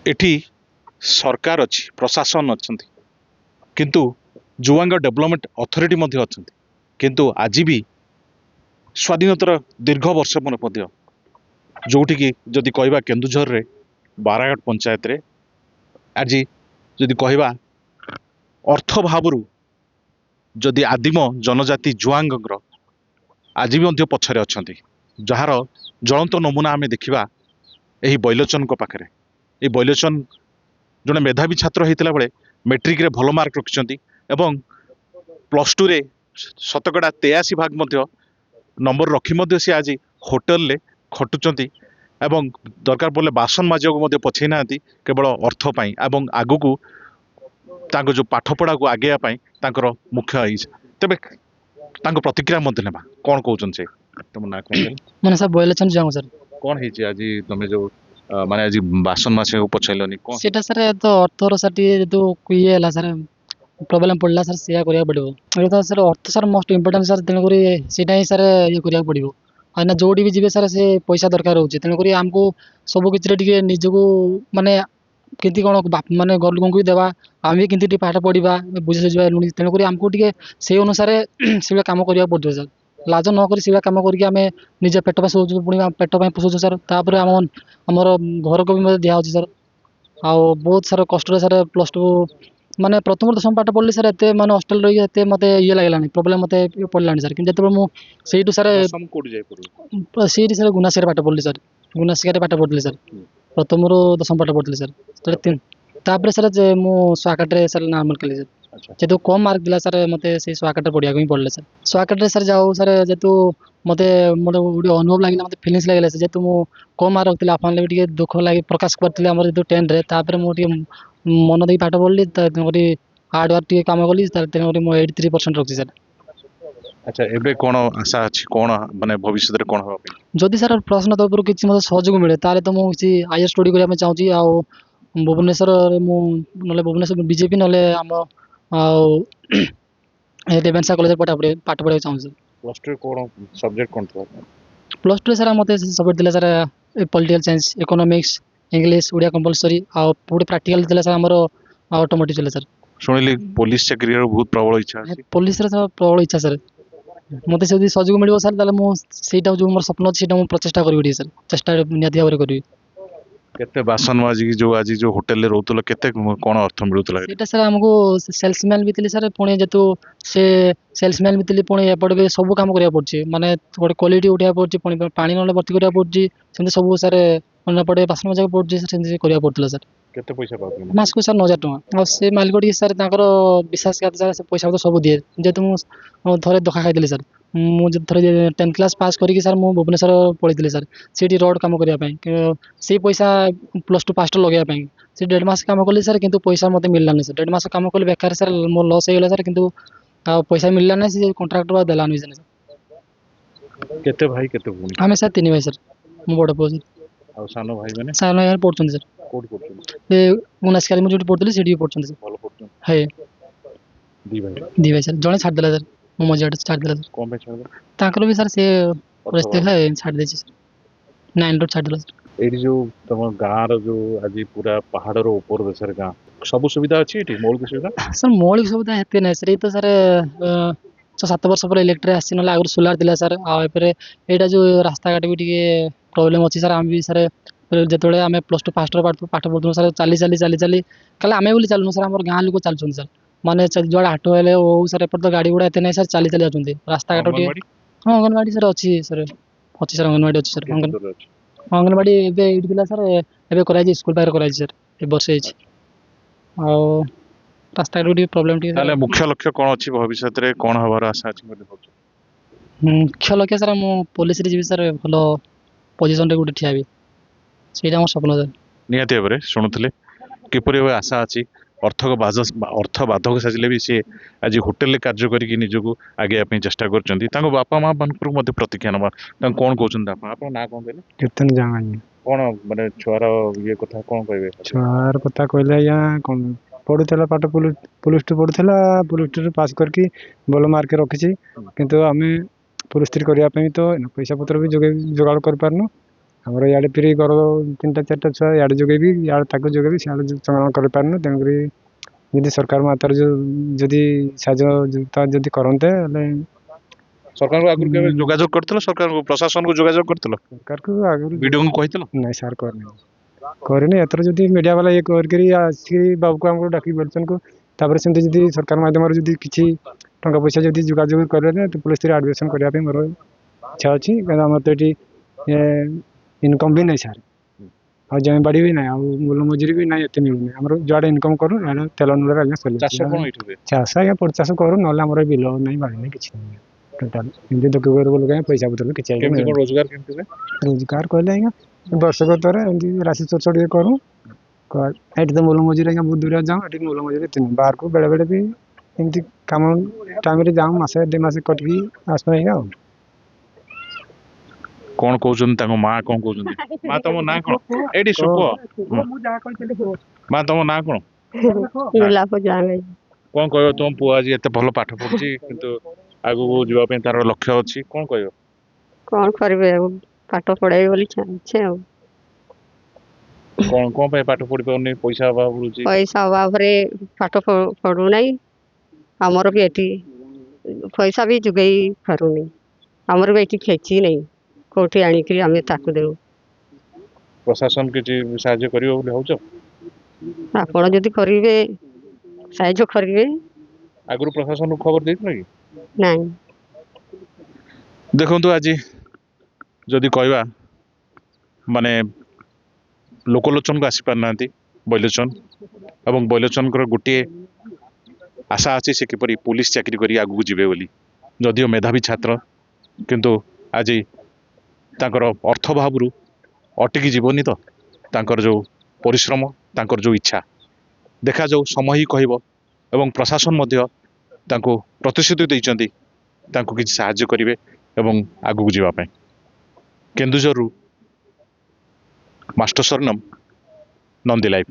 एठी सरकार अच्छी प्रशासन अच्छा किंतु जुआंग डेवलपमेंट अथॉरिटी मध्य अच्छा किंतु आज भी स्वाधीनतार दीर्घ वर्ष पर जोटिकी जदि कहवा केन्दुझर रे बाराघाट पंचायत रे आज जदि कहवा अर्थ भावरू जदि आदिम जनजाति जुआंग आज भी पछरे अच्छा जार ज्वलंत नमूना आम देखा यही बैलोचन पाखे ये बैलोचन जड़े मेधावी छात्र होता बेले मेट्रिक रे भल मार्क रखिंट एवं +2 रे शतकड़ा 83 भाग नंबर रखी सी आज होटेल रे खटुचंती एवं दरकार पड़े बासन माजक पछे ना केवल अर्थ पाई एवं आगु तांको जो पाठपढ़ा को आगे मुख्य तेरे प्रतिक्रिया ना कौन कहते से तुम ना कौन मैंने सर बैलोचन जाऊँ सर कौन है आज तुम जो माने आज बासन माछ पछाइलनी कौन सेटा सर तो अर्थर सर जो ये है सर प्रोब्लेम पड़ला सर सेया करिया पड़िबो ए तो सर अर्थ सर मोस्ट इंपोर्टेंट सर तेन करी सेटा ही सर ये करिया पड़िबो आना जोडी भी जीवे सर से पैसा दरकार होचे तेन करी हमको सब किछ रे टिके निजको माने केंती कोन माने घर लोगन को भी देबा आम भी केंती पाठ पढ़िबा बुझे सुझा लुणी तेन करी हमको टिके से अनुसार से काम करिया पड़तो सर लाज न करी से काम करके आम निजे पेट पे सोचु पुणी पेट पे पोषुଛୁ सर तापर आमर घर को भी मत दिया होची सर आ बहुत सारा कष्ट सर +2 माने प्रथम दशम पाठ पढ़ली सर एते माने हॉस्टल रही एते मते ये लागलानी प्रॉब्लम मते पड़लानी सर कि जते मु सेइटु सर सम कोड जाय पड़ो सेइटि सर गुनासिर पाठ पढ़ली सर गुनासिर पाठ पढ़ली सर प्रथम रो दशम पाठ पढ़ली सर तर तीन तापर सर जे मु स्वाकाट रे सर नॉर्मल कली सर जेतु कम मार्क दिला सर मते से स्वाकाट पढ़िया को ही पढ़ले सर स्वाकाट रे सर जाऊ सर जेतु मते मोर गुडी अनुभव लागिला मते फीलिंग्स लागिला सर जेतु मु कम मार्क रखतिला आपन ले टिके दुख लागि प्रकाश करतिले हमर जेतु 10 रे तापर मु टिके मन दे पाठ पढ़ली तरी हार्ड वर्क टिके काम कली तेणुकरी मो 83% रखी सर अच्छा एबे कोन आशा अछि कोन माने भविष्य रे कोन होबा जदि सर प्रश्न तो ऊपर किछि मते सहयोग मिले ताले तो मु किछि हायर स्टडी करिया में चाहूची आ भुवनेश्वर मु नले भुवनेश्वर बीजेपी नले हम आ रेवेन्सा कॉलेज पाठ पढ़ा चाहूँ सर +2 कोन सब्जेक्ट कोन था +2 सर मते सब्जेक्ट दिला sir political science economics English Odia compulsory आ पूरे प्रैक्टिकल दिला सर हमर ऑटोमोटिव दिला सर सुनिली पुलिस चाकरी रो बहुत प्रबल इच्छा अछि पुलिस रे सर प्रबल इच्छा सर मते जदि सहयोग मिलिबो सर ताले मु सेटा जो मोर सपन अछि सेटा मु प्रचेष्टा करबी सर चेष्टा नियति भाबरे करबी केते बासन माजी जो आज जो होटल रे रहतलो केते कोन अर्थ मिलुतला सेटा सर हमको सेल्समैन बितली सर पुणे जेतु से सेल्समैन बितली पुणे एपड़ बे सब काम करिया पड़छि माने गोटे क्वालिटी उठिया पड़छि पुणी पानी नले भर्ती करिया पड़छि सेंति सब सर मन पड़े बासन मजा पड़छि सर सेंति करिया पड़तला सर केते पैसा पाबो मास को सर 9000 टका और से मालिक टी सर ताकर विश्वासघात सर से पैसा तो सब दिए जेतु मु थरे धोखा खाइदिले सर मु जे थरे 10 क्लास पास करिक सर मु भुवनेश्वर पढितले सर सेठी रोड काम करिया पई से पैसा +2 पास लगेया पई से 1.5 मास काम कली सर किंतु पैसा मते मिललानी सर 1.5 मास काम कली बेकार सर मोर लॉस हो गेला सर किंतु पैसा मिलला नै से कॉन्ट्रैक्टर देलानी सर केते भाई केते भूमि हमें सर 3 भाई सर मु बड़ पो सर आ सानो भाई माने सानो यार पढछन सर कोड कोड ए गुनासकारी मु जोटी पढतले सेठी पढछन सर भलो पढछन है दी भाई सर जणे छाड़ देला सर मु मजाट छाड़ देला सर कोन पे छोड़ ताकर भी सर से परिस्थिति है छाड़ दे सर 9 रोड छाड़ देला सर एडी जो तम गाँ रो जो आज पूरा पहाड़ रो ऊपर देशर गाँ सब सुविधा अछि एठी मौलिक सुविधा सर मौलिक सुविधा हेते नै सर तो सर 6-7 वर्ष पर इलेक्ट्रिक आसी नला आगर सोलार दिला सर आ एपरे एटा जो रास्ता घाट भी टिके प्रॉब्लम अछि सर हम भी सर जेतोले आमे +2 पास पाठ पढु सर चाली कला आमे बोली चालनु सर हमर गाँ लोक चालछन सर माने जोड़ा हाटो हेले ओ सर एपर तो गाड़ी गुडा एते नै सर चाली आछुंती रास्ता घाट टिके हां अंगनवाड़ी सर अछि सर अंगनवाड़ी अछि सर अंगनवाड़ी एबे इड दिला सर एबे कराई स्कूल पार कराई सर ए वर्ष अछि आ रास्ता घाट प्रॉब्लम टिके ताले मुख्य लक्ष्य कोन अछि भविष्य रे कोन हबार आशा अछि मते होछ मुख्य लक्ष्य सर मु पुलिस रे जीवी सर भलो पोजीशन रे गुडी ठियाबी सेटा हमर सपन सर नियति एबरे सुनुथले किपरि आशा अछि अर्थ बाधक साजिले भी सी आज होटेल रे कार्य करिक निजको आगे आपे चेष्टा करचंती ताको बापा मां बनकर मते प्रतिज्ञा नबा ता कोन कहउछन आपन ना कोन कहले कीर्तन जांगानी कोन माने छुआर ये कथा कोन कहबे छुआर कथा कहले या कोन पढुतला पाठ पुलिस टू पढुतला पुलिस टू पास करके भल मार्क रखिछि किंतु हमें पुलिस 3 करिया पई तो पैसा पत्र भी जोगाड़ कर पारनु ଆମର ଇଆଡ଼େ ଫେରି ଘର 3ଟା 4ଟା ଛୁଆ ଇଆଡ଼େ ଯୋଗେଇବି ଇଆଡ଼େ ତାକୁ ଯୋଗେଇବି ସିଆଡ଼େ ଚଳନ କରିପାରୁନୁ ତେଣୁକରି ଯଦି ସରକାର ମାତ୍ରାରେ ଯଦି ସାହାଯ୍ୟ ଯଦି କରନ୍ତେ ହେଲେ ସରକାରଙ୍କୁ ଆଗରୁ କେବେ ଯୋଗାଯୋଗ କରିଥିଲ? ସରକାରଙ୍କୁ ପ୍ରଶାସନକୁ ଯୋଗାଯୋଗ କରିଥିଲ? ସରକାରକୁ ଆଗରୁ ବିଡିଓଙ୍କୁ କହିଥିଲ? ନାଇଁ ସାର୍ କରିନି ଏଥର ଯଦି ମିଡ଼ିଆ ବାଲା ଇଏ କରିକି ଆସିକି ବାବୁକୁ ଆମକୁ ଡାକି ବଲଚନକୁ ତାପରେ ସେମିତି ଯଦି ସରକାର ମାଧ୍ୟମରେ ଯଦି କିଛି ଟଙ୍କା ପଇସା ଯଦି ଯୋଗାଯୋଗ କରିବେ ତ ପୁଲିସ ରେ ଆଡମିସନ କରିବା ପାଇଁ ମୋର ଇଚ୍ଛା ଅଛି କାରଣ ଆମର ତ ଏଠି ଇନକମ୍ ବି ନାହିଁ ସାର୍ ଆଉ ଜମି ବାଡ଼ି ବି ନାହିଁ ଆଉ ମୂଲ ମଜୁରୀ ବି ନାହିଁ ଏତେ ମିଳୁନି ଆମର ଯୁଆଡ଼େ ଇନକମ୍ କରୁ ଇଆଡ଼େ ତେଲ ନୂରରେ ଆଜ୍ଞା ଚାଷ ଚାଲିଛି କଣ ଏଇଠି ହୁଏ? ଚାଷ ଆଜ୍ଞା ଚାଷ କରୁ ନହେଲେ ଆମର ବିଲ ନାହିଁ ବାଡ଼ି ନାହିଁ କିଛି ନାହିଁ ଟୋଟାଲ ଏମିତି ଦୁଃଖ କରିବୁ ଲୋକ ଆଜ୍ଞା ପଇସା ପତ୍ର କିଛି ଆଜ୍ଞା କେମିତି କଣ ମିଳୁନି ରୋଜଗାର କେମିତି ହୁଏ? ରୋଜଗାର କହିଲେ ଆଜ୍ଞା ବର୍ଷକ ଥରେ ଏମିତି ରାଶି ଚୋଚ ଟିକେ କରୁ ଏଠି ତ ମୂଲ ମଜୁରୀ ଆଜ୍ଞା ବହୁତ ଦୂରିଆ ଯାଉ ଏଠି ମୂଲ ମଜୁରୀ ଏତେ ନାହିଁ ବାହାରକୁ ବେଳେବେଳେ ବି ଏମିତି କାମ ଟାଇମରେ ଯାଉ ମାସେ 2 ମାସ କଟିକି ଆସୁ ଆଜ୍ଞା ଆଉ କଣ କହୁଛନ୍ତି ତାଙ୍କ ମା କଣ କହୁଛନ୍ତି? ମା ତମ ନାଁ କଣ? ଏଇଠି ସୁପ ମା ତମ ନାଁ କଣ? ଗୋଲାପ ଜାଣେ କଣ କହିବ ତମ ପୁଅ ଆଜି ଏତେ ଭଲ ପାଠ ପଢୁଛି କିନ୍ତୁ ଆଗକୁ ଯିବା ପାଇଁ ତାର ଲକ୍ଷ୍ୟ ଅଛି କଣ କହିବ? କଣ କରିବେ ଆଉ ପାଠ ପଢେଇବେ ବୋଲି ଚାହିଁଛେ ଆଉ କଣ ପାଇଁ ପାଠ ପଢି ପାରୁନି? ପଇସା ଅଭାବ ରହୁଛି? ପଇସା ଅଭାବରେ ପାଠ ପଢୁନାହିଁ ଆମର ବି ଏଠି ପଇସା ବି ଯୋଗେଇ ପାରୁନି ଆମର ବି ଏଠି କ୍ଷତି ନାହିଁ କୋଉଠି ଆଣିକିରି ଆମେ ତାକୁ ଦେଉ ପ୍ରଶାସନ କିଛି ସାହାଯ୍ୟ କରିବ ବୋଲି ଭାବୁଛ? ଆପଣ ଯଦି କରିବେ ସାହାଯ୍ୟ କରିବେ ଆଗରୁ ପ୍ରଶାସନକୁ ଖବର ଦେଇଥିଲ କି? ନାଇଁ ଦେଖନ୍ତୁ ଆଜି ଯଦି କହିବା ମାନେ ଲୋକଲୋଚନକୁ ଆସିପାରୁନାହାନ୍ତି ବୈଲୋଚନ ଏବଂ ବୈଲୋଚନଙ୍କର ଗୋଟିଏ ଆଶା ଅଛି ସେ କିପରି ପୁଲିସ ଚାକିରି କରି ଆଗକୁ ଯିବେ ବୋଲି ଯଦିଓ ମେଧାବୀ ଛାତ୍ର କିନ୍ତୁ ଆଜି ତାଙ୍କର ଅର୍ଥ ଭାବରୁ ଅଟକି ଯିବନି ତ ତାଙ୍କର ଯେଉଁ ପରିଶ୍ରମ ତାଙ୍କର ଯେଉଁ ଇଚ୍ଛା ଦେଖାଯାଉ ସମୟ ହିଁ କହିବ ଏବଂ ପ୍ରଶାସନ ମଧ୍ୟ ତାଙ୍କୁ ପ୍ରତିଶ୍ରୁତି ଦେଇଛନ୍ତି ତାଙ୍କୁ କିଛି ସାହାଯ୍ୟ କରିବେ ଏବଂ ଆଗକୁ ଯିବା ପାଇଁ। କେନ୍ଦୁଝରରୁ ମାଷ୍ଟର ସରନମ ନନ୍ଦି ଲାଇଭ।